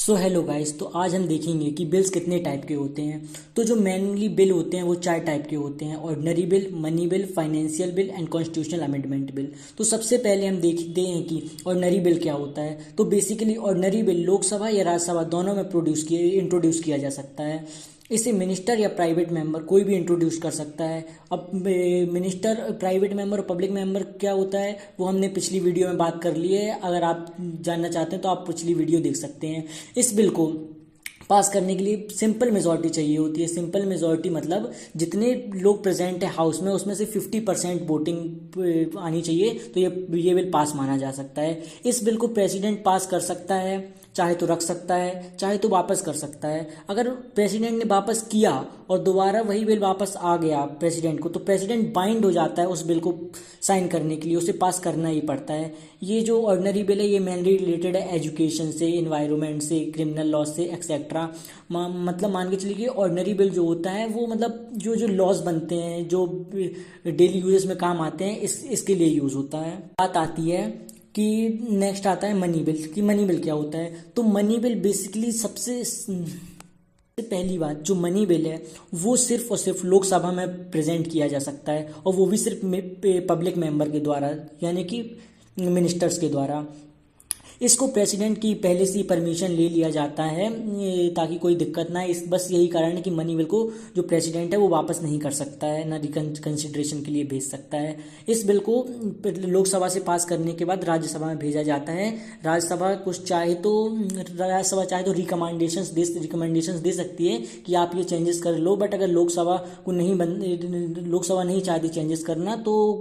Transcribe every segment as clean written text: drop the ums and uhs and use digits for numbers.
So hello guys. तो आज हम देखेंगे कि बिल्स कितने टाइप के होते हैं। तो जो मेनली बिल होते हैं वो 4 टाइप के होते हैं: ordinary bill, money bill, financial bill and constitutional amendment bill. तो सबसे पहले हम देखते हैं कि ऑर्डिनरी बिल क्या होता है। तो बेसिकली ऑर्डिनरी बिल लोकसभा या राज्यसभा दोनों में इंट्रोड्यूस किया जा सकता है। इसे मिनिस्टर या प्राइवेट मेंबर कोई भी इंट्रोड्यूस कर सकता है। अब मिनिस्टर, प्राइवेट मेंबर और पब्लिक मेंबर क्या होता है वो हमने पिछली वीडियो में बात कर ली है। अगर आप जानना चाहते हैं तो आप पिछली वीडियो देख सकते हैं। इस बिल को पास करने के लिए सिंपल मेजॉरिटी चाहिए होती है। सिंपल मेजॉरिटी मतलब जितने लोग प्रेजेंट है हाउस में उसमें से 50% वोटिंग आनी चाहिए तो ये बिल पास माना जा सकता है। इस बिल को प्रेसिडेंट पास कर सकता है, चाहे तो रख सकता है, चाहे तो वापस कर सकता है। अगर प्रेसिडेंट ने वापस किया और दोबारा वही बिल वापस आ गया प्रेसिडेंट को, तो प्रेसिडेंट बाइंड हो जाता है उस बिल को साइन करने के लिए, उसे पास करना ही पड़ता है। ये जो ऑर्डिनरी बिल है ये मेनली रिलेटेड है एजुकेशन से, इन्वायरमेंट से, क्रिमिनल लॉ से एक्सेट्रा। मतलब मान के चलिए कि ऑर्डिनरी बिल जो होता है वो मतलब जो जो लॉज बनते हैं, जो डेली यूजेस में काम आते हैं, इसके लिए यूज़ होता है। बात आती है कि नेक्स्ट आता है मनी बिल। कि मनी बिल क्या होता है। तो मनी बिल बेसिकली सबसे पहली बात, जो मनी बिल है वो सिर्फ और सिर्फ लोकसभा में प्रेजेंट किया जा सकता है, और वो भी सिर्फ पब्लिक मेंबर के द्वारा, यानी कि मिनिस्टर्स के द्वारा। इसको प्रेसिडेंट की पहले से ही परमिशन ले लिया जाता है ताकि कोई दिक्कत ना है। इस बस यही कारण है कि मनी बिल को जो प्रेसिडेंट है वो वापस नहीं कर सकता है, ना रिकंसिडरेशन के लिए भेज सकता है। इस बिल को लोकसभा से पास करने के बाद राज्यसभा में भेजा जाता है। राज्यसभा चाहे तो रिकमेंडेशंस दे सकती है कि आप ये चेंजेस कर लो, बट अगर लोकसभा नहीं चाहती चेंजेस करना तो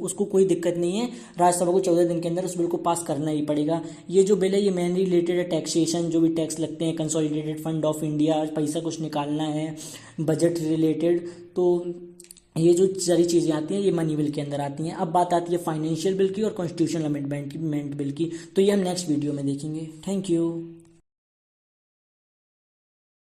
उसको कोई दिक्कत नहीं है। राज्यसभा को 14 दिन के अंदर उस बिल को पास करना ही पड़ेगा। ये जो बिल है ये मेनली रिलेटेड है टैक्सेशन, जो भी टैक्स लगते हैं, कंसोलिडेटेड फंड ऑफ इंडिया, पैसा कुछ निकालना है, बजट रिलेटेड। तो ये जो सारी चीज़ें आती हैं ये मनी बिल के अंदर आती हैं। अब बात आती है फाइनेंशियल बिल की और कॉन्स्टिट्यूशनल अमेंडमेंट बिल की। तो ये हम नेक्स्ट वीडियो में देखेंगे। Thank you.